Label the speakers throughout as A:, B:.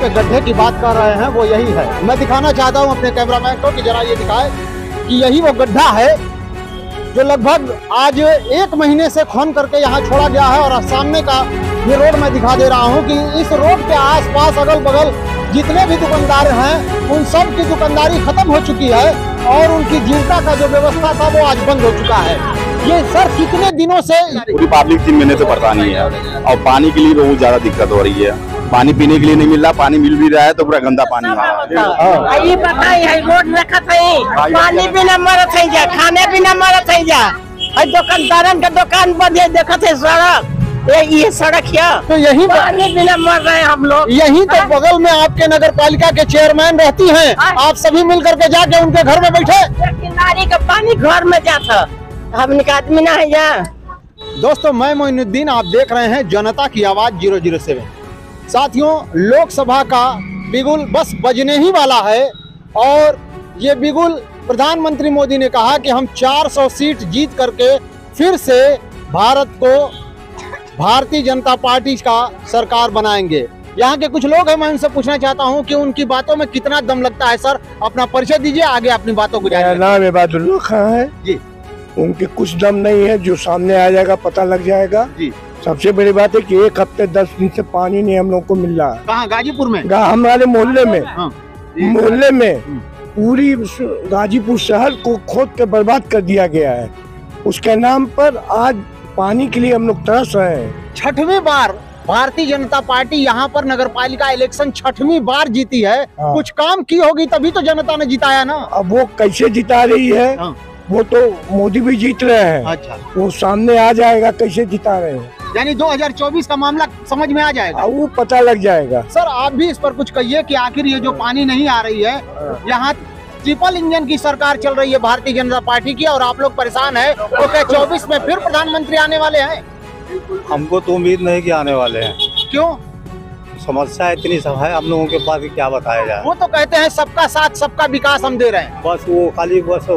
A: के गड्ढे की बात कर रहे हैं वो यही है। मैं दिखाना चाहता हूँ अपने कैमरामैन को कि जरा ये दिखाए कि यही वो गड्ढा है जो लगभग आज 1 महीने से खन करके यहाँ छोड़ा गया है। और सामने का ये रोड मैं दिखा दे रहा हूँ कि इस रोड के आसपास अगल बगल जितने भी दुकानदार हैं उन सब की दुकानदारी खत्म हो चुकी है और उनकी जीविका का जो व्यवस्था था वो आज बंद हो चुका है। ये सर कितने दिनों से
B: पूरी पब्लिक 3 महीने से परेशानी है और पानी के लिए बहुत ज्यादा दिक्कत हो रही है। पानी पीने के लिए नहीं मिल रहा, पानी मिल भी रहा है तो पूरा गंदा पानी आ रहा है।
C: ये बताई है रोड रखत है, पानी बिना मरत है जा, खाने बिना मरत है जा। दुकानदारन का दुकान बंद है, देखत है सड़क, ये सड़क है तो यही पानी बिना मर रहे हैं हम लोग। यही तो बगल में आपके नगर पालिका के चेयरमैन रहती हैं, आप सभी मिल करके जाके उनके घर में बैठे। किनारे का पानी घर में जाता, हमने का आदमी ना है यहाँ।
A: दोस्तों मैं मोइनुद्दीन, आप देख रहे हैं जनता की आवाज 007। साथियों, लोकसभा का बिगुल बस बजने ही वाला है और ये बिगुल प्रधानमंत्री मोदी ने कहा कि हम 400 सीट जीत करके फिर से भारत को भारतीय जनता पार्टी का सरकार बनाएंगे। यहाँ के कुछ लोग हैं, मैं उनसे पूछना चाहता हूँ कि उनकी बातों में कितना दम लगता है। सर अपना परिचय दीजिए, आगे अपनी बातों को।
D: मेरा नाम इबादुल्लाह खान है
A: जी।
D: उनके कुछ दम नहीं है, जो सामने आ जाएगा पता लग जाएगा
A: जी।
D: सबसे बड़ी बात है कि 1 हफ्ते 10 दिन से पानी नहीं हम लोग को मिल रहा है।
A: कहाँ? गाजीपुर में?
D: हमारे मोहल्ले में।
A: हाँ।
D: मोहल्ले में पूरी गाजीपुर शहर को खोद के बर्बाद कर दिया गया है। उसके नाम पर आज पानी के लिए हम लोग तरस रहे हैं।
A: 6वीं बार भारतीय जनता पार्टी यहाँ पर नगर पालिका इलेक्शन 6वीं बार जीती है।
D: हाँ।
A: कुछ काम की होगी तभी तो जनता ने जिताया ना।
D: अब वो कैसे जिता रही है?
A: हाँ।
D: वो तो मोदी भी जीत रहे हैं।
A: अच्छा।
D: वो सामने आ जाएगा कैसे जिता रहे हैं,
A: यानी 2024 का मामला समझ में आ जाएगा।
D: वो पता लग जाएगा।
A: सर आप भी इस पर कुछ कहिए कि आखिर ये जो पानी नहीं आ रही है, यहाँ ट्रिपल इंजन की सरकार चल रही है भारतीय जनता पार्टी की और आप लोग परेशान है, तो क्या 24 में फिर प्रधानमंत्री आने वाले हैं?
E: हमको तो उम्मीद नहीं कि आने वाले हैं।
A: क्यों?
E: समस्या इतनी सब है, हम लोगों के पास क्या बताया जाए।
A: वो तो कहते हैं सबका साथ सबका विकास हम दे रहे हैं।
E: बस वो खाली बस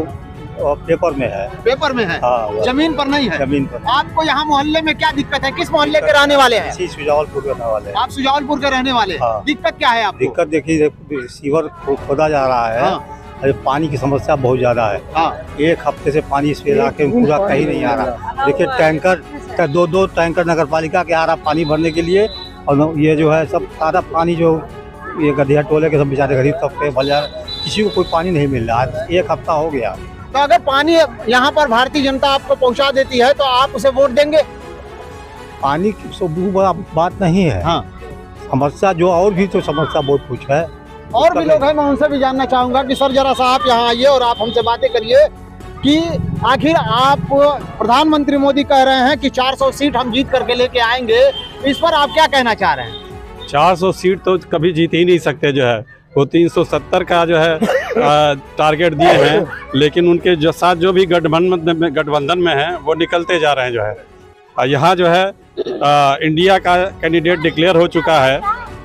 E: पेपर में है।
A: पेपर में है।
E: हाँ,
A: जमीन पर नहीं है।
E: जमीन पर।
A: आपको यहाँ मोहल्ले में क्या दिक्कत है? किस मोहल्ले के रहने वाले हैं?
E: सुजावलपुर के रहने वाले हैं।
A: आप सुजावलपुर के रहने वाले हैं।
E: हाँ।
A: दिक्कत क्या है आपको?
E: दिक्कत देखिए, सीवर खोदा जा रहा है।
A: हाँ।
E: पानी की समस्या बहुत ज्यादा है।
A: हाँ।
E: 1 हफ्ते से पानी इस इलाके में पूरा कहीं नहीं आ रहा। देखिए टैंकर 2 टैंकर नगर पालिका के आ रहा पानी भरने के लिए, और ये जो है सब सारा पानी जो ये गधिया टोले के सब बेचारे गरीब तबके भर जा रहे, किसी को कोई पानी नहीं मिल रहा है। 1 हफ्ता हो गया।
A: तो अगर पानी यहाँ पर भारतीय जनता आपको पहुँचा देती है तो आप उसे वोट देंगे?
E: पानी की तो बड़ा बात नहीं है।
A: हाँ।
E: समस्या जो और भी तो समस्या बहुत कुछ है।
A: और भी लोग हैं, मैं उनसे भी जानना चाहूंगा कि सर जरा सा आप यहाँ आइए और आप हमसे बातें करिए कि आखिर आप प्रधानमंत्री मोदी कह रहे हैं कि 400 सीट हम जीत करके लेके आएंगे, इस पर आप क्या कहना चाह रहे हैं?
F: 400 सीट तो कभी जीत ही नहीं सकते। जो है वो 370 का जो है टारगेट दिए हैं, लेकिन उनके जो साथ जो भी गठबंधन में हैं वो निकलते जा रहे हैं। जो है यहाँ जो है इंडिया का कैंडिडेट डिक्लेयर हो चुका है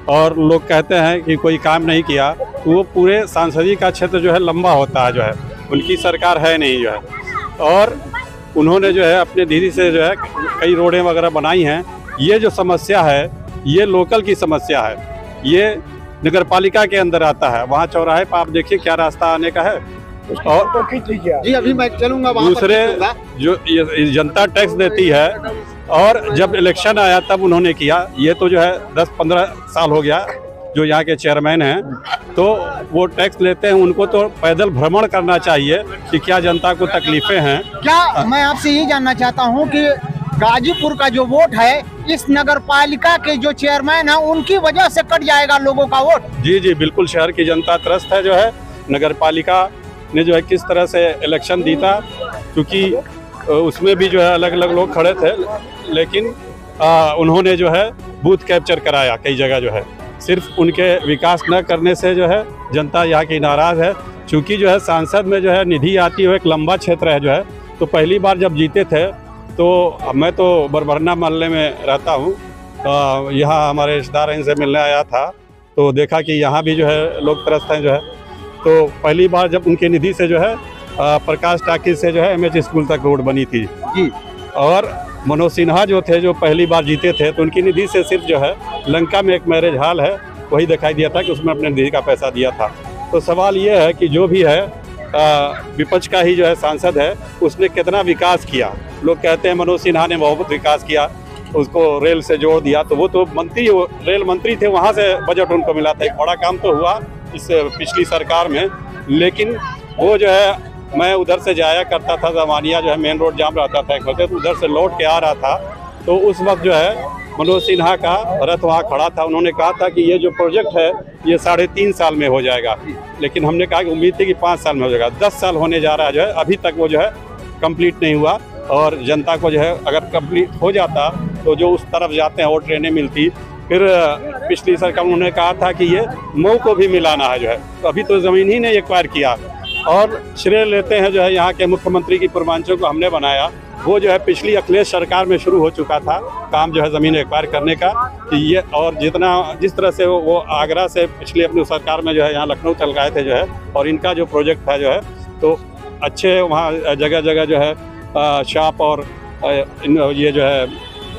F: और लोग कहते हैं कि कोई काम नहीं किया, तो वो पूरे सांसदीय का क्षेत्र जो है लंबा होता है। जो है उनकी सरकार है नहीं जो है, और उन्होंने जो है अपने धीरे से जो है कई रोडें वगैरह बनाई हैं। ये जो समस्या है ये लोकल की समस्या है, ये नगर पालिका के अंदर आता है। वहाँ चौराहे पर आप देखिए क्या रास्ता आने का है। और
A: जी अभी मैं चलूंगा।
F: दूसरे जो जनता टैक्स देती है और जब इलेक्शन आया तब उन्होंने किया, ये तो जो है 10-15 साल हो गया जो यहाँ के चेयरमैन हैं, तो वो टैक्स लेते हैं। उनको तो पैदल भ्रमण करना चाहिए कि क्या जनता को तकलीफें हैं।
A: क्या मैं आपसे ये जानना चाहता हूँ कि गाजीपुर का जो वोट है इस नगर पालिका के जो चेयरमैन है उनकी वजह से कट जाएगा लोगों का वोट?
F: जी जी बिल्कुल, शहर की जनता त्रस्त है। जो है नगर पालिका ने जो है किस तरह से इलेक्शन जीता, क्योंकि उसमें भी जो है अलग अलग लोग खड़े थे, लेकिन उन्होंने जो है बूथ कैप्चर कराया कई जगह। जो है सिर्फ उनके विकास न करने से जो है जनता यहाँ की नाराज़ है। चूँकि जो है सांसद में जो है निधि आती है, एक लंबा क्षेत्र है। जो है तो पहली बार जब जीते थे तो मैं तो बरबरना मोहल्ले में रहता हूँ, यहाँ हमारे रिश्तेदार इनसे मिलने आया था, तो देखा कि यहाँ भी जो है लोग त्रस्त हैं। जो है तो पहली बार जब उनके निधि से जो है प्रकाश टाकी से जो है MH स्कूल तक रोड बनी थी जी। और मनोज सिन्हा जो थे, जो पहली बार जीते थे, तो उनकी निधि से सिर्फ जो है लंका में एक मैरिज हॉल है वही दिखाई दिया था कि उसमें अपने निधि का पैसा दिया था। तो सवाल ये है कि जो भी है विपक्ष का ही जो है सांसद है, उसने कितना विकास किया। लोग कहते हैं मनोज सिन्हा ने बहुत विकास किया, उसको रेल से जोड़ दिया, तो वो तो रेल मंत्री थे, वहाँ से बजट उनको मिला था। एक बड़ा काम तो हुआ इस पिछली सरकार में, लेकिन वो जो है मैं उधर से जाया करता था, जमानिया जो है मेन रोड जाम रहता था एक वक्त, तो उधर से लौट के आ रहा था, तो उस वक्त जो है मनोज सिन्हा का रथ वहाँ खड़ा था। उन्होंने कहा था कि ये जो प्रोजेक्ट है ये 3.5 साल में हो जाएगा, लेकिन हमने कहा कि उम्मीद थी कि 5 साल में हो जाएगा। 10 साल होने जा रहा है, जो है अभी तक वो जो है कंप्लीट नहीं हुआ। और जनता को जो है अगर कंप्लीट हो जाता तो जो उस तरफ जाते हैं और ट्रेनें मिलती। फिर पिछली सरकार उन्होंने कहा था कि ये मऊ को भी मिलाना है जो है, तो अभी तो ज़मीन ही नहीं एक्वायर किया। और श्रेय लेते हैं जो है यहाँ के मुख्यमंत्री की पूर्वांचल को हमने बनाया, वो जो है पिछली अखिलेश सरकार में शुरू हो चुका था काम जो है ज़मीन एक्वायर करने का। कि ये और जिस तरह से वो आगरा से पिछली अपनी सरकार में जो है यहाँ लखनऊ चल गए थे जो है, और इनका जो प्रोजेक्ट था जो है तो अच्छे वहाँ जगह जगह जो है शॉप और ये जो है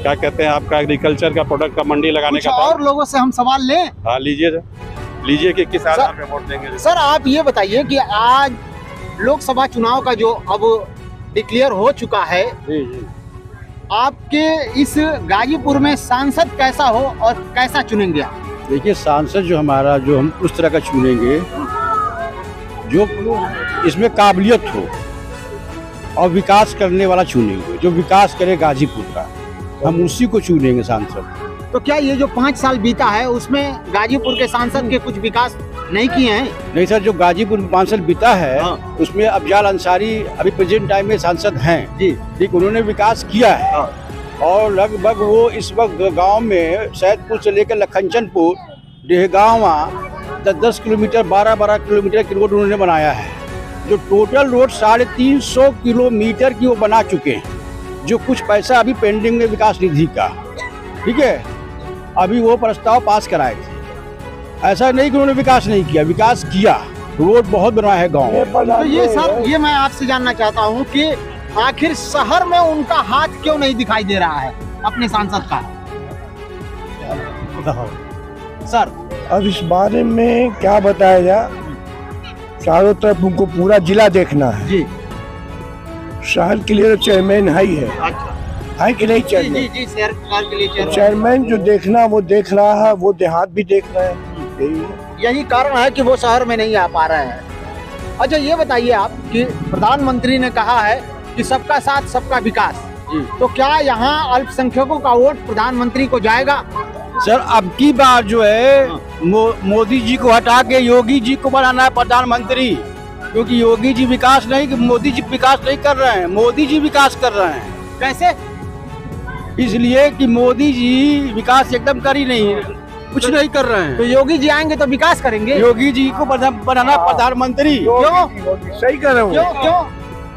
F: क्या कहते हैं आपका एग्रीकल्चर का प्रोडक्ट का मंडी लगाने का।
A: और लोगों से हम सवाल लें?
F: हाँ लीजिए कि किस आधार पे वोट देंगे।
A: सर आप ये बताइए कि आज लोकसभा चुनाव का जो अब डिक्लेयर हो चुका है, आपके इस गाजीपुर में सांसद कैसा हो और कैसा चुनेंगे आप?
E: देखिए सांसद जो हमारा जो हम उस तरह का चुनेंगे जो इसमें काबिलियत हो और विकास करने वाला चुनेंगे, जो विकास करे गाजीपुर का, हम उसी को चुनेंगे सांसद।
A: तो क्या ये जो 5 साल बीता है उसमें गाजीपुर के सांसद के कुछ विकास नहीं किए हैं?
E: नहीं सर, जो गाजीपुर में 5 साल बीता है उसमें अफजाल अंसारी अभी प्रेजेंट टाइम में सांसद हैं जी, ठीक, उन्होंने विकास किया है। और लगभग वो इस वक्त गांव में सैदपुर से लेकर लखनचनपुर डेहगांवा 10-10 किलोमीटर 12-12 किलोमीटर की रोड उन्होंने बनाया है। जो टोटल रोड 350 किलोमीटर की वो बना चुके हैं, जो कुछ पैसा अभी पेंडिंग में विकास निधि का, ठीक है, अभी वो प्रस्ताव पास कराए थे। ऐसा नहीं कि उन्होंने विकास नहीं किया, विकास किया, रोड बहुत बनाया है गाँव में।
A: तो ये सर ये मैं आपसे जानना चाहता हूँ कि आखिर शहर में उनका हाथ क्यों नहीं दिखाई दे रहा है अपने सांसद का? सर
D: अब इस बारे में क्या बताया जाए, चारों तरफ उनको पूरा जिला देखना है
A: जी।
D: शहर के लिए तो चेयरमैन है ही है, है कि नहीं?
A: जी जी शहर के लिए
D: चेयरमैन जो देखना वो देख रहा है, वो देहात भी देख रहे हैं,
A: यही कारण है कि वो शहर में नहीं आ पा रहे हैं। अच्छा ये बताइए आप कि प्रधानमंत्री ने कहा है कि सबका साथ सबका विकास, तो क्या यहाँ अल्पसंख्यकों का वोट प्रधानमंत्री को जाएगा?
E: सर अब की बार जो है मोदी जी को हटा के योगी जी को बनाना है प्रधानमंत्री, क्योंकि योगी जी विकास नहीं, मोदी जी विकास नहीं कर रहे हैं, मोदी जी विकास कर रहे हैं।
A: कैसे?
E: इसलिए कि मोदी जी विकास एकदम कर ही नहीं, कुछ नहीं कर रहे हैं।
A: तो योगी जी आएंगे तो विकास करेंगे?
E: योगी जी को बनाना प्रधानमंत्री।
A: क्यों?
D: सही कर रहे
A: क्यों क्यों?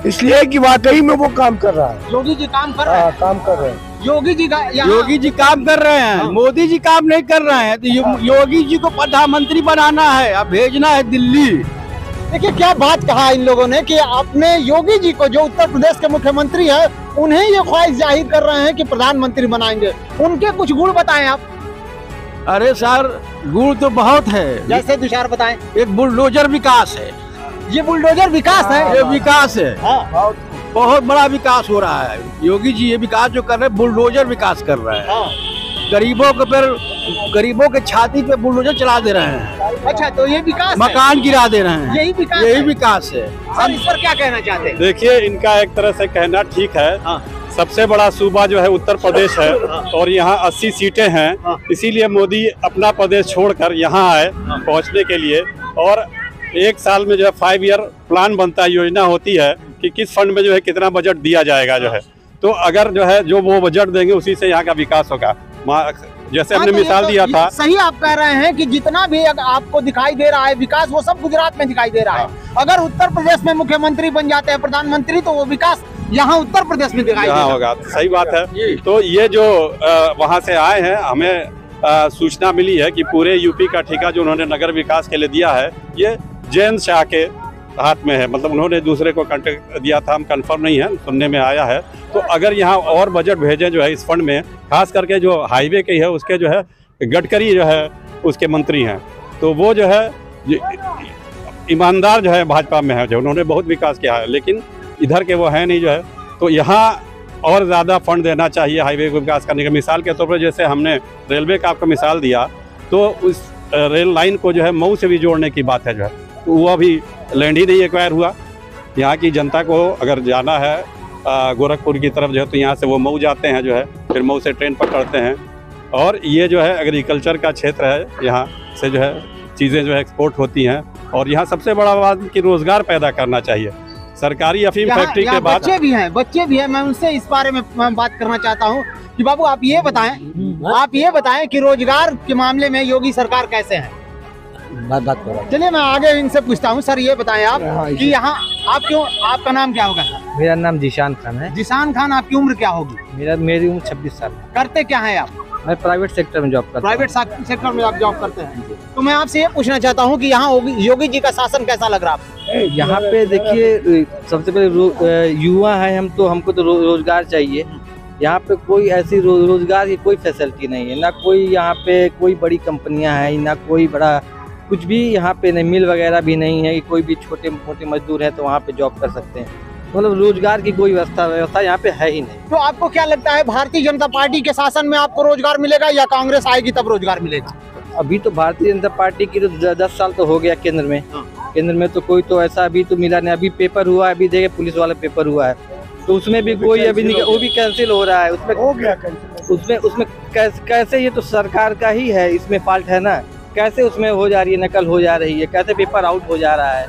D: इसलिए कि वाकई में वो काम कर रहा है।
A: योगी जी काम कर रहे हैं?
D: काम कर रहे हैं।
A: योगी जी का
E: योगी जी काम कर रहे हैं, मोदी जी काम नहीं कर रहे हैं। तो योगी जी को प्रधानमंत्री बनाना है, अब भेजना है दिल्ली।
A: देखिए क्या बात कहा इन लोगों ने कि अपने योगी जी को, जो उत्तर प्रदेश के मुख्यमंत्री है, उन्हें ये ख्वाहिश जाहिर कर रहे हैं कि प्रधानमंत्री बनाएंगे। उनके कुछ गुण बताएं आप।
E: अरे सर गुण तो बहुत है,
A: जैसे तुषार बताएं।
E: एक बुलडोजर विकास है,
A: ये बुलडोजर विकास है,
E: ये विकास है, बहुत बड़ा विकास हो रहा है। योगी जी ये विकास जो कर रहे हैं बुलडोजर विकास कर रहे हैं। गरीबों के छाती पे बुलडोजर चला दे रहे हैं।
A: अच्छा तो ये विकास,
E: मकान गिरा दे रहे हैं,
A: यही
E: विकास है।
A: सर इस पर क्या कहना चाहते हैं?
F: देखिए इनका एक तरह से कहना ठीक है। सबसे बड़ा सूबा जो है उत्तर प्रदेश है और यहाँ 80 सीटें हैं, इसीलिए मोदी अपना प्रदेश छोड़कर यहाँ आए पहुँचने के लिए। और एक साल में जो है 5 ईयर प्लान बनता है, योजना होती है कि किस फंड में जो है कितना बजट दिया जाएगा जो है। तो अगर जो है जो वो बजट देंगे उसी से यहाँ का विकास होगा। जैसे हमने मिसाल दिया था।
A: सही आप कह रहे हैं कि जितना भी आपको दिखाई दे रहा है विकास, वो सब गुजरात में दिखाई दे रहा है। अगर उत्तर प्रदेश में मुख्यमंत्री बन जाते हैं प्रधानमंत्री, तो वो विकास यहाँ उत्तर प्रदेश में दिखाई
F: होगा। सही बात है। तो ये जो वहाँ से आए हैं, हमें सूचना मिली है कि पूरे यूपी का ठेका जो उन्होंने नगर विकास के लिए दिया है, ये जयंत शाह के हाथ में है। मतलब उन्होंने दूसरे को कॉन्ट्रैक्ट दिया था, हम कंफर्म नहीं है, सुनने में आया है। तो अगर यहाँ और बजट भेजें जो है इस फंड में, खास करके जो हाईवे की है उसके जो है गडकरी जो है उसके मंत्री हैं, तो वो जो है ईमानदार जो है भाजपा में है, जो उन्होंने बहुत विकास किया है, लेकिन इधर के वो है नहीं जो है। तो यहाँ और ज़्यादा फंड देना चाहिए हाईवे को विकास करने का। मिसाल के तौर पर जैसे हमने रेलवे का आपको मिसाल दिया, तो उस रेल लाइन को जो है मऊ से भी जोड़ने की बात है जो है, तो वो अभी लैंड ही नहीं एक्वायर हुआ। यहाँ की जनता को अगर जाना है गोरखपुर की तरफ जो है, तो यहाँ से वो मऊ जाते हैं जो है, फिर मऊ से ट्रेन पकड़ते हैं। और ये जो है एग्रीकल्चर का क्षेत्र है, यहाँ से जो है चीज़ें जो है एक्सपोर्ट होती हैं। और यहाँ सबसे बड़ा बात कि रोज़गार पैदा करना चाहिए। सरकारी अफीम फैक्ट्री के बाद
A: बच्चे भी हैं, मैं उनसे इस बारे में बात करना चाहता हूँ कि बाबू आप ये बताएं कि रोजगार के मामले में योगी सरकार कैसे है। चलिए मैं आगे इनसे पूछता हूँ। सर ये बताएं आप कि यहाँ आपका नाम क्या होगा?
G: मेरा नाम जिशान खान है।
A: जिशान खान, आपकी उम्र क्या होगी?
G: मेरी उम्र 26 साल है।
A: करते क्या है आप?
G: मैं प्राइवेट सेक्टर में जॉब करता हूँ।
A: प्राइवेट सेक्टर में आप जॉब करते हैं। तो मैं आपसे ये पूछना चाहता हूँ कि यहाँ योगी जी का शासन कैसा लग रहा है?
G: यहाँ पे देखिए, सबसे पहले युवा है हम, तो हमको तो रोजगार चाहिए। यहाँ पे कोई ऐसी रोजगार की कोई फैसिलिटी नहीं है, ना कोई यहाँ पे कोई बड़ी कंपनियाँ हैं, ना कोई बड़ा कुछ भी यहाँ पे नहीं, मिल वगैरह भी नहीं है कि कोई भी छोटे मोटे मजदूर है तो वहाँ पे जॉब कर सकते हैं। मतलब रोजगार की कोई व्यवस्था यहाँ पे है ही नहीं।
A: तो आपको क्या लगता है, भारतीय जनता पार्टी के शासन में आपको रोजगार मिलेगा या कांग्रेस आएगी तब रोजगार मिलेगा?
G: अभी तो भारतीय जनता पार्टी की तो 10 साल तो हो गया केंद्र में। केंद्र में तो कोई तो ऐसा अभी तो मिला नहीं। अभी पेपर हुआ है, अभी देखे पुलिस वाला पेपर हुआ है, तो उसमें भी कोई अभी नहीं, वो भी कैंसिल हो रहा है। उसमें हो गया उसमें कैसे, ये तो सरकार का ही है, इसमें फॉल्ट है ना। कैसे उसमें हो जा रही है, नकल हो जा रही है, कैसे पेपर आउट हो जा रहा है।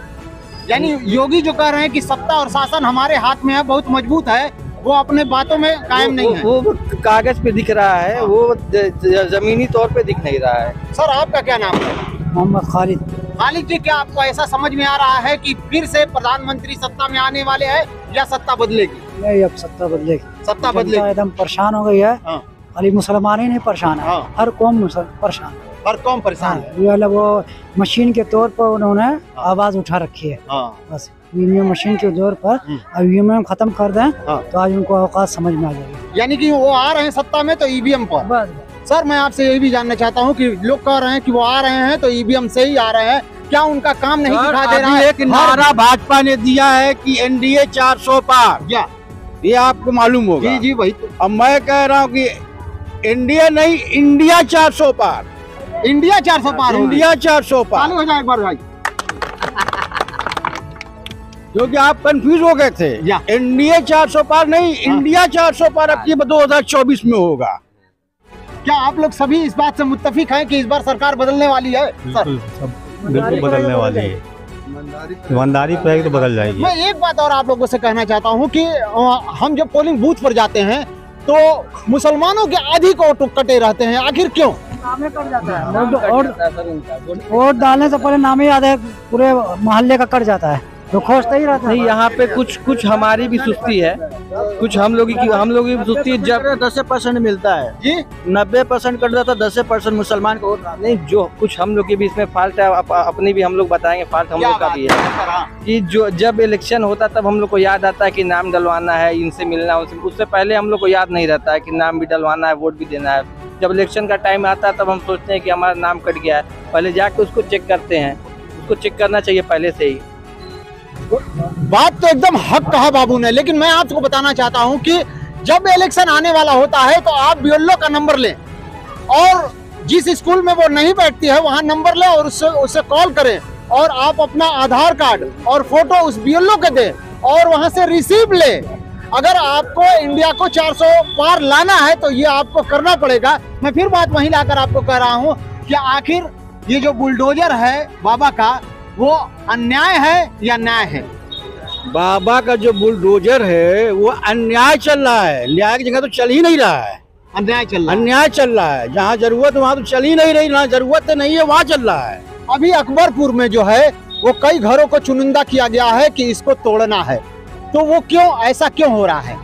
A: यानी योगी जो कह रहे हैं कि सत्ता और शासन हमारे हाथ में है, बहुत मजबूत है, वो अपने बातों में कायम नहीं है।
G: वो कागज पे दिख रहा है, वो जमीनी तौर पे दिख नहीं रहा है।
A: सर आपका क्या नाम है?
H: मोहम्मद खालिद।
A: खालिद जी, क्या आपको ऐसा समझ में आ रहा है कि फिर से प्रधानमंत्री सत्ता में आने वाले हैं या सत्ता बदलेगी?
H: नहीं, अब सत्ता बदलेगी।
A: सत्ता बदलेगी।
H: एकदम परेशान हो गई है। खाली मुसलमान ही नहीं परेशान है, हर कौम परेशान है।
A: हर कौम परेशान है।
H: ये वाला वो मशीन के तौर पर उन्होंने आवाज उठा रखी है। बस ईवीएम मशीन के जोर पर अब ईवीएम खत्म कर दें तो आज उनको औकात समझ में आ जाएगी।
A: यानी कि वो आ रहे हैं सत्ता में तो ईवीएम पर।
H: बस
A: सर मैं आपसे ये भी जानना चाहता हूँ कि लोग कह रहे हैं कि वो आ रहे हैं तो ईवीएम से ही आ रहे हैं, क्या उनका काम नहीं दिखा दे रहा है?
I: एक नारा भाजपा ने दिया है कि एनडीए 400 पार, ये आपको मालूम होगा।
A: जी जी भाई।
I: अब मैं कह रहा हूँ कि एनडीए नहीं, इंडिया 400 पार।
A: इंडिया 400 पार,
I: इंडिया 400 पार
A: चालू हो जाए एक बार भाई,
I: क्योंकि आप कंफ्यूज हो गए थे। एनडीए 400 पार नहीं, इंडिया 400 पार अब की 2024 में होगा।
A: क्या आप लोग सभी इस बात से मुत्तफिक हैं कि इस बार सरकार बदलने वाली है?
E: बिल्कुल बदलने वाली है, ईमानदारी पे तो बदल जाएगी।
A: मैं एक बात और आप लोगों से कहना चाहता हूं कि हम जब पोलिंग बूथ पर जाते हैं तो मुसलमानों के अधिक वोट कटे रहते हैं, आखिर क्यों?
H: कट जाता है। वोट डालने से पहले नाम ही याद है, पूरे मोहल्ले का कट जाता है, तो खोजता ही रहता है।
G: नहीं, यहाँ पे कुछ हमारी भी सुस्ती है, कुछ हम लोग की भी सुस्ती है। जब
I: 10% मिलता है
A: जी,
I: 90% कट जाता, 10% मुसलमान को
G: नहीं, जो कुछ हम लोग की भी इसमें फॉल्ट है, अपनी भी हम लोग बताएंगे, फॉल्ट हम लोग का भी है कि जो जब इलेक्शन होता तब हम लोग को याद आता है कि नाम डलवाना है, इनसे मिलना, उससे पहले हम लोग को याद नहीं रहता है कि नाम भी डलवाना है, वोट भी देना है। जब इलेक्शन का टाइम आता है तब हम सोचते हैं कि हमारा नाम कट गया है, पहले जाके उसको चेक करते हैं, उसको चेक करना चाहिए पहले से ही।
A: बात तो एकदम हक कहा बाबू ने, लेकिन मैं आपको बताना चाहता हूं कि जब इलेक्शन आने वाला होता है तो आप बीएलओ का नंबर लें और जिस स्कूल में वो नहीं बैठती है वहां नंबर लें और उससे कॉल करें और आप अपना आधार कार्ड और फोटो उस बीएलओ के दें और वहां से रिसीव लें। अगर आपको इंडिया को 400 पार लाना है तो ये आपको करना पड़ेगा। मैं फिर बात वहीं लाकर आपको कह रहा हूँ कि आखिर ये जो बुलडोजर है बाबा का, वो अन्याय है या न्याय है?
I: बाबा का जो बुलडोजर है वो अन्याय चल रहा है, न्याय की जगह तो चल ही नहीं रहा है,
A: अन्याय चल रहा है।
I: अन्याय चल रहा है। जहाँ जरूरत वहाँ तो चल ही नहीं रही, जहाँ जरूरत नहीं है वहाँ चल रहा है।
A: अभी अकबरपुर में जो है वो कई घरों को चुनिंदा किया गया है कि इसको तोड़ना है, तो वो क्यों, ऐसा क्यों हो रहा है?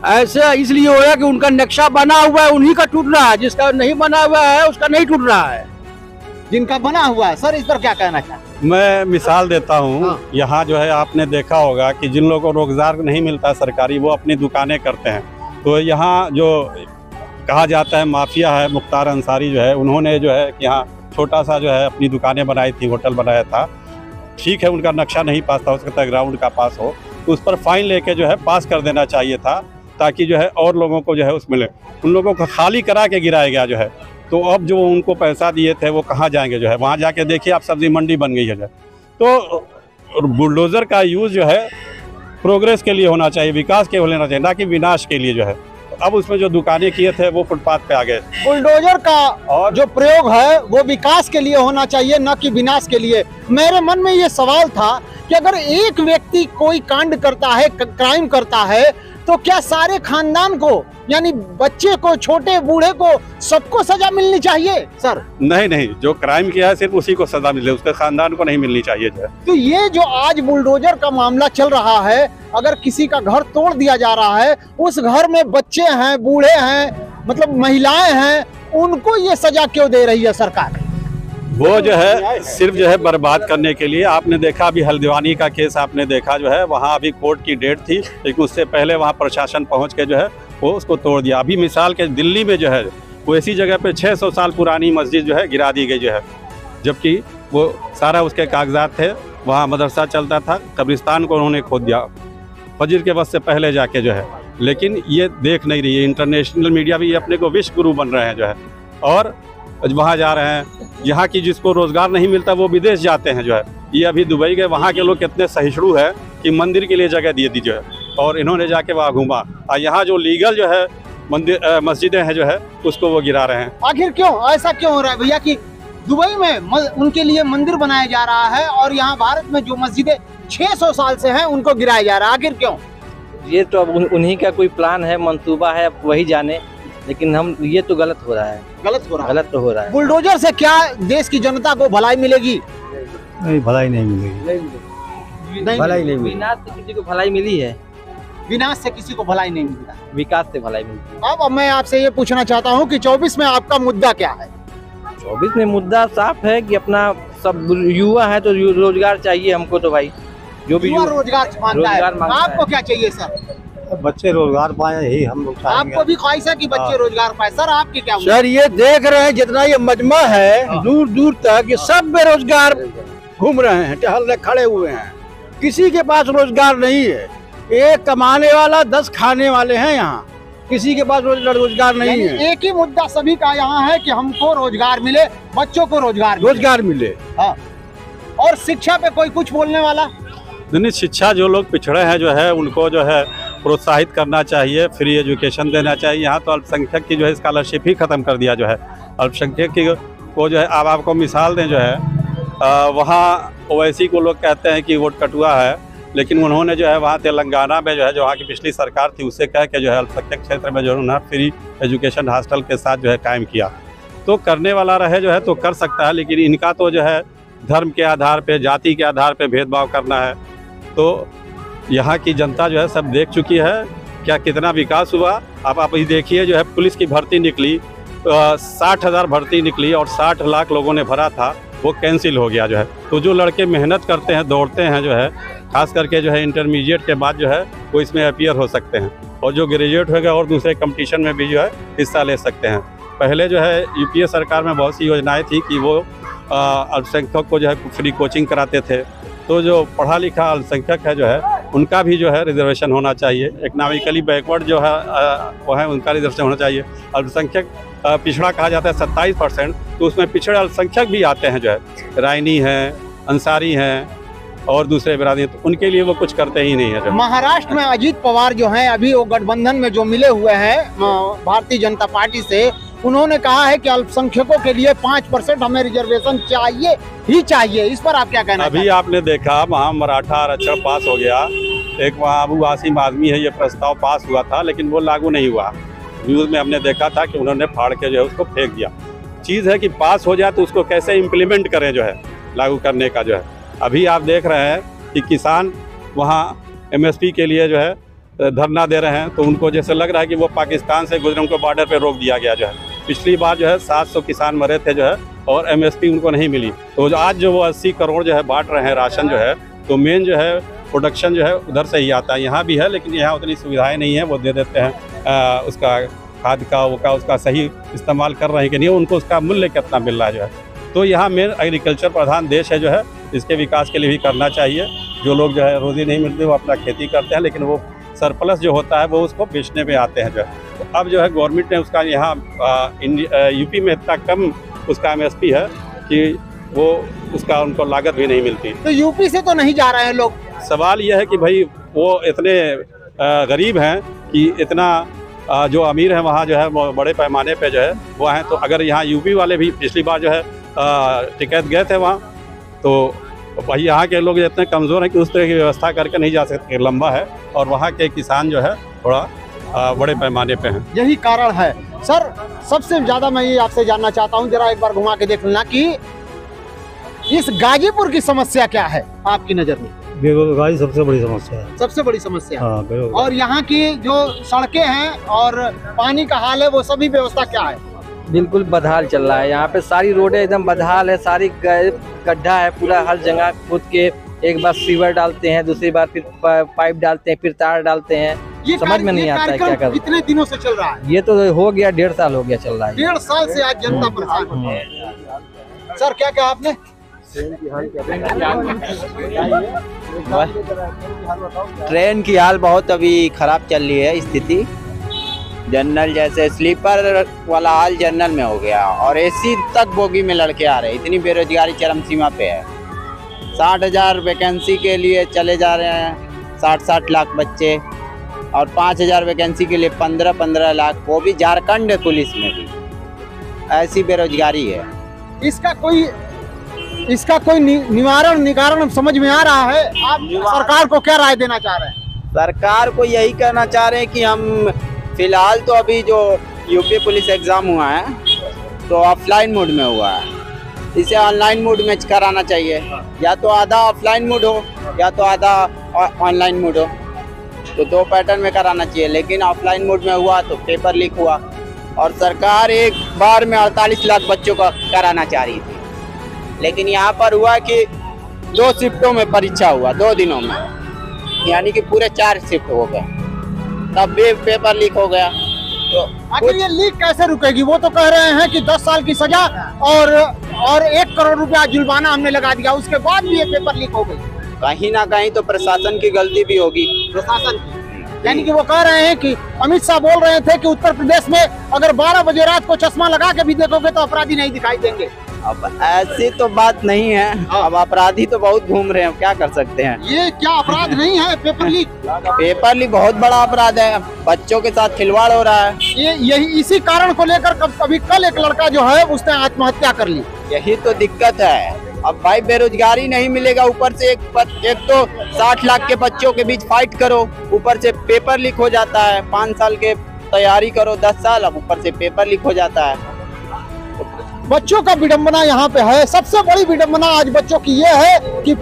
I: ऐसा इसलिए हो रहा है कि उनका नक्शा बना हुआ है, उन्हीं का टूट रहा है, जिसका नहीं बना हुआ है उसका नहीं टूट रहा है।
A: जिनका बना हुआ है। सर इस पर क्या कहना चाहते?
F: मैं मिसाल देता हूँ, यहाँ जो है आपने देखा होगा कि जिन लोगों को रोजगार नहीं मिलता सरकारी, वो अपनी दुकानें करते हैं। तो यहाँ जो कहा जाता है माफिया है, मुख्तार अंसारी जो है, उन्होंने जो है कि यहाँ छोटा सा जो है अपनी दुकानें बनाई थी, होटल बनाया था, ठीक है उनका नक्शा नहीं पास था, उसका ग्राउंड का पास हो तो उस पर फाइन लेके जो है पास कर देना चाहिए था, ताकि जो है और लोगों को जो है उसमें ले। उन लोगों को खाली करा के गिराया गया जो है। तो अब जो उनको पैसा दिए थे वो कहाँ जाएंगे जो है, वहाँ जाके देखिए आप सब्जी मंडी बन गई है जो है। तो बुलडोज़र का यूज़ जो है प्रोग्रेस के लिए होना चाहिए, विकास के लिए होना चाहिए, ना कि विनाश के लिए जो है। अब उसमें जो दुकानें किए थे वो फुटपाथ पे आ गए।
A: बुलडोजर का और जो प्रयोग है वो विकास के लिए होना चाहिए, न कि विनाश के लिए। मेरे मन में ये सवाल था कि अगर एक व्यक्ति कोई कांड करता है, क्राइम करता है, तो क्या सारे खानदान को, यानी बच्चे को, छोटे बूढ़े को, सबको सजा मिलनी चाहिए? सर
F: नहीं, जो क्राइम किया है सिर्फ उसी को सजा मिले, उसके खानदान को नहीं मिलनी चाहिए जो है।
A: तो ये जो आज बुलडोजर का मामला चल रहा है, अगर किसी का घर तोड़ दिया जा रहा है, उस घर में बच्चे हैं, बूढ़े हैं, मतलब महिलाएं हैं, उनको ये सजा क्यों दे रही है सरकार?
F: वो जो है सिर्फ जो है बर्बाद करने के लिए। आपने देखा अभी हल्द्वानी का केस आपने देखा जो है, वहाँ अभी कोर्ट की डेट थी, लेकिन उससे पहले वहाँ प्रशासन पहुँच के जो है वो उसको तोड़ दिया। अभी मिसाल के दिल्ली में जो है वो ऐसी जगह पे 600 साल पुरानी मस्जिद जो है गिरा दी गई जो है, जबकि वो सारा उसके कागजात थे, वहाँ मदरसा चलता था, कब्रिस्तान को उन्होंने खोद दिया फजर के वक्त से पहले जाके जो है। लेकिन ये देख नहीं रही है, इंटरनेशनल मीडिया भी अपने को विश्व गुरु बन रहे हैं जो है, और वहाँ जा रहे हैं। यहाँ की जिसको रोज़गार नहीं मिलता वो विदेश जाते हैं जो है। ये अभी दुबई गए, वहाँ के लोग कितने सहिष्णु है कि मंदिर के लिए जगह दे दी जो है, और इन्होंने जाके वहाँ घूमा। और यहाँ जो लीगल जो है मंदिर मस्जिदें हैं जो है उसको वो गिरा रहे हैं।
A: आखिर क्यों ऐसा क्यों हो रहा है भैया कि दुबई में उनके लिए मंदिर बनाया जा रहा है और यहाँ भारत में जो मस्जिदें 600 साल से हैं उनको गिराया जा रहा है? आखिर क्यों?
G: ये तो अब उन्हीं का कोई प्लान है, मंसूबा है, अब वही जाने। लेकिन हम ये तो गलत हो रहा है,
A: गलत हो रहा है। बुलडोजर से क्या देश की जनता को भलाई मिलेगी?
E: नहीं, भलाई नहीं मिलेगी।
G: भलाई नहीं मिली। विनाश से किसी को भलाई मिली है?
A: विनाश से किसी को भलाई नहीं मिलता,
G: विकास से भलाई मिलती है।
A: अब मैं आपसे ये पूछना चाहता हूँ कि 24 में आपका मुद्दा क्या है?
G: 24 में मुद्दा साफ है कि अपना सब युवा है तो रोजगार चाहिए हमको। तो भाई जो भी
A: युवा रोजगार मांगता है, आपको क्या चाहिए सर?
E: बच्चे रोजगार पाए, यही हम लोग चाहेंगे।
A: आपको भी ख्वाहिश है कि बच्चे रोजगार पाए। सर आपके क्या?
I: सर ये देख रहे हैं जितना ये मजमा है दूर दूर तक, ये सब बेरोजगार घूम रहे हैं, टहल खड़े हुए हैं, किसी के पास रोजगार नहीं है। एक कमाने वाला 10 खाने वाले हैं यहाँ, किसी के पास रोजगार नहीं है।
A: एक ही मुद्दा सभी का यहाँ है कि हमको रोजगार मिले, बच्चों को रोजगार
I: मिले।
A: हाँ। और शिक्षा पे कोई कुछ बोलने वाला
F: नहीं? शिक्षा जो लोग पिछड़े हैं जो है उनको जो है प्रोत्साहित करना चाहिए, फ्री एजुकेशन देना चाहिए। यहाँ तो अल्पसंख्यक की जो है स्कॉलरशिप ही ख़त्म कर दिया जो है। अल्पसंख्यक की को जो है, अब आपको मिसाल दें जो है, वहाँ ओवैसी को लोग कहते हैं कि वोट कटुआ है, लेकिन उन्होंने जो है वहाँ तेलंगाना में जो है, जो वहाँ की पिछली सरकार थी उससे कह के जो है अल्पसंख्यक क्षेत्र में जो है फ्री एजुकेशन हॉस्टल के साथ जो है कायम किया। तो करने वाला रहे जो है तो कर सकता है, लेकिन इनका तो जो है धर्म के आधार पे, जाति के आधार पे भेदभाव करना है। तो यहाँ की जनता जो है सब देख चुकी है क्या कितना विकास हुआ। अब आप ये देखिए जो है पुलिस की भर्ती निकली, 60,000 भर्ती निकली और 60 लाख लोगों ने भरा था, वो कैंसिल हो गया जो है। तो जो लड़के मेहनत करते हैं, दौड़ते हैं जो है, खास करके जो है इंटरमीडिएट के बाद जो है वो इसमें अपीयर हो सकते हैं, और जो ग्रेजुएट हो गए और दूसरे कंपटीशन में भी जो है हिस्सा ले सकते हैं। पहले जो है यूपीए सरकार में बहुत सी योजनाएं थी कि वो अल्पसंख्यक को जो है फ्री कोचिंग कराते थे। तो जो पढ़ा लिखा अल्पसंख्यक है जो है उनका भी जो है रिजर्वेशन होना चाहिए। इकनॉमिकली बैकवर्ड जो है वो है उनका रिजर्वेशन होना चाहिए। अल्पसंख्यक पिछड़ा कहा जाता है 27%, तो उसमें पिछड़े अल्पसंख्यक भी आते हैं जो है, रायनी हैं, अंसारी हैं और दूसरे बिरादरी, तो उनके लिए वो कुछ करते ही नहीं है।
A: महाराष्ट्र में अजीत पवार जो हैं अभी वो गठबंधन में जो मिले हुए हैं भारतीय जनता पार्टी से, उन्होंने कहा है कि अल्पसंख्यकों के लिए 5% हमें रिजर्वेशन चाहिए ही चाहिए। इस पर आप क्या कहना?
F: अभी आपने देखा वहाँ मराठा आरक्षण पास हो गया, एक वहाँ अबू आसिम आदमी है, ये प्रस्ताव पास हुआ था लेकिन वो लागू नहीं हुआ। न्यूज़ में हमने देखा था कि उन्होंने फाड़ के जो है उसको फेंक दिया। चीज़ है कि पास हो जाए तो उसको कैसे इम्प्लीमेंट करें जो है, लागू करने का जो है। अभी आप देख रहे हैं कि किसान वहाँ MSP के लिए जो है धरना दे रहे हैं, तो उनको जैसे लग रहा है कि वो पाकिस्तान से गुजरे, उनको बॉर्डर पे रोक दिया गया जो है। पिछली बार जो है 700 किसान मरे थे जो है और MSP उनको नहीं मिली। तो आज जो वो 80 करोड़ जो है बांट रहे हैं राशन जो है, तो मेन जो है प्रोडक्शन जो है उधर से ही आता है। यहाँ भी है लेकिन यहाँ उतनी सुविधाएं नहीं है, वो दे देते हैं उसका खाद का, वो का उसका सही इस्तेमाल कर रहे हैं कि नहीं, उनको उसका मूल्य कितना मिल रहा है जो है। तो यहाँ मेन एग्रीकल्चर प्रधान देश है जो है, इसके विकास के लिए भी करना चाहिए। जो लोग जो है रोजी नहीं मिलती वो अपना खेती करते हैं, लेकिन वो सरप्लस जो होता है वो उसको बेचने में आते हैं जो है। तो अब जो है गवर्नमेंट ने उसका यहाँ यूपी में इतना कम उसका MSP है कि वो उसका उनको लागत भी नहीं मिलती।
A: तो यूपी से तो नहीं जा रहे हैं लोग।
F: सवाल यह है कि भाई वो इतने गरीब हैं कि इतना जो अमीर हैं वहाँ जो है बड़े पैमाने पे जो है वो हैं। तो अगर यहाँ यूपी वाले भी पिछली बार जो है टिकैत गए थे वहाँ, तो वही यहाँ के लोग इतने कमज़ोर हैं कि उस तरह की व्यवस्था करके नहीं जा सकते, लंबा है, और वहाँ के किसान जो है थोड़ा बड़े पैमाने पे हैं।
A: यही कारण है सर। सबसे ज़्यादा मैं ये आपसे जानना चाहता हूँ, जरा एक बार घुमा के देख लेना कि इस गाजीपुर की समस्या क्या है आपकी नज़र में?
E: बेरोजगारी सबसे बड़ी समस्या है।
A: सबसे बड़ी समस्या।
E: हाँ, बेरोजगारी।
A: और यहाँ की जो सड़कें हैं और पानी का हाल है, वो सभी व्यवस्था क्या है?
G: बिल्कुल बदहाल चल रहा है। यहाँ पे सारी रोडें एकदम बदहाल है, सारी गड्ढा है पूरा, हर जगह खोद के एक बार सीवर डालते हैं, दूसरी बार फिर पाइप डालते हैं, फिर तार डालते हैं।
A: ये
G: समझ में नहीं आता है क्या करें।
A: कितने दिनों से चल रहा है?
G: ये तो हो गया 1.5 साल हो गया चल रहा है।
A: 1.5 साल से आज जनता परेशान है। सर क्या कहा आपने?
J: ट्रेन की हाल बहुत अभी खराब चल रही है स्थिति। जनरल जैसे स्लीपर वाला हाल जनरल में हो गया, और AC तक बोगी में लड़के आ रहे हैं। इतनी बेरोजगारी चरम सीमा पे है। 60,000 वैकेंसी के लिए चले जा रहे हैं 60 लाख बच्चे, और 5,000 वैकेंसी के लिए 15 लाख, वो भी झारखंड पुलिस में भी। ऐसी बेरोजगारी है।
A: इसका कोई निवारण समझ में आ रहा है? आप सरकार को क्या राय देना चाह रहे हैं?
J: सरकार को यही कहना चाह रहे हैं कि हम फिलहाल तो अभी जो यूपी पुलिस एग्जाम हुआ है तो ऑफलाइन मोड में हुआ है, इसे ऑनलाइन मोड में कराना चाहिए। या तो आधा ऑफलाइन मोड हो या तो आधा ऑनलाइन मोड हो, तो 2 पैटर्न में कराना चाहिए। लेकिन ऑफलाइन मोड में हुआ तो पेपर लीक हुआ, और सरकार एक बार में 48 लाख बच्चों का कराना चाह रही थी। लेकिन यहाँ पर हुआ कि 2 शिफ्टों में परीक्षा हुआ, 2 दिनों में, यानी कि पूरे 4 शिफ्ट हो गए, तब भी पेपर लीक हो गया। तो
A: आखिर ये लीक कैसे रुकेगी? वो तो कह रहे हैं कि 10 साल की सजा और 1 करोड़ रुपया जुर्माना हमने लगा दिया, उसके बाद भी ये पेपर लीक हो गई।
J: कहीं ना कहीं तो प्रशासन की गलती भी होगी।
A: प्रशासन की, यानी कि वो कह रहे हैं कि अमित शाह बोल रहे थे कि उत्तर प्रदेश में अगर 12 बजे रात को चश्मा लगा के भी देखोगे तो अपराधी नहीं दिखाई देंगे।
J: अब ऐसी तो बात नहीं है। अब अपराधी तो बहुत घूम रहे हैं, क्या कर सकते हैं।
A: ये क्या अपराध नहीं है पेपर लीक?
J: पेपर लीक बहुत बड़ा अपराध है, बच्चों के साथ खिलवाड़ हो रहा है।
A: यही इसी कारण को लेकर अभी कल एक लड़का जो है उसने आत्महत्या कर ली।
J: यही तो दिक्कत है। अब भाई बेरोजगारी नहीं मिलेगा, ऊपर से एक तो 60 लाख के बच्चों के बीच फाइट करो, ऊपर से पेपर लीक हो जाता है। 5 साल के तैयारी करो 10 साल, अब ऊपर से पेपर लीक हो जाता है।
A: बच्चों का विडंबना यहाँ पे है। सबसे बड़ी विडंबना आज बच्चों की ये है कि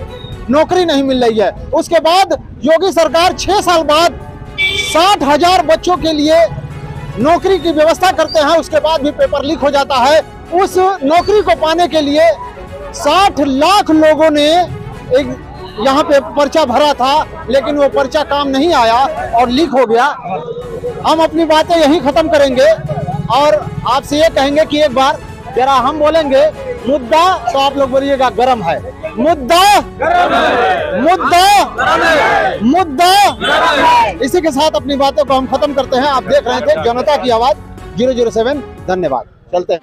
A: नौकरी नहीं मिल रही है। उसके बाद योगी सरकार 6 साल बाद 60,000 बच्चों के लिए नौकरी की व्यवस्था करते हैं, उसके बाद भी पेपर लीक हो जाता है। उस नौकरी को पाने के लिए 60 लाख लोगों ने एक यहाँ पे पर्चा भरा था, लेकिन वो पर्चा काम नहीं आया और लीक हो गया। हम अपनी बातें यहीं खत्म करेंगे और आपसे ये कहेंगे कि एक बार जरा हम बोलेंगे मुद्दा तो आप लोग बोलिएगा गरम है। मुद्दा इसी के साथ अपनी बातों को हम खत्म करते हैं। आप देख रहे थे जनता की आवाज 007। धन्यवाद। चलते हैं।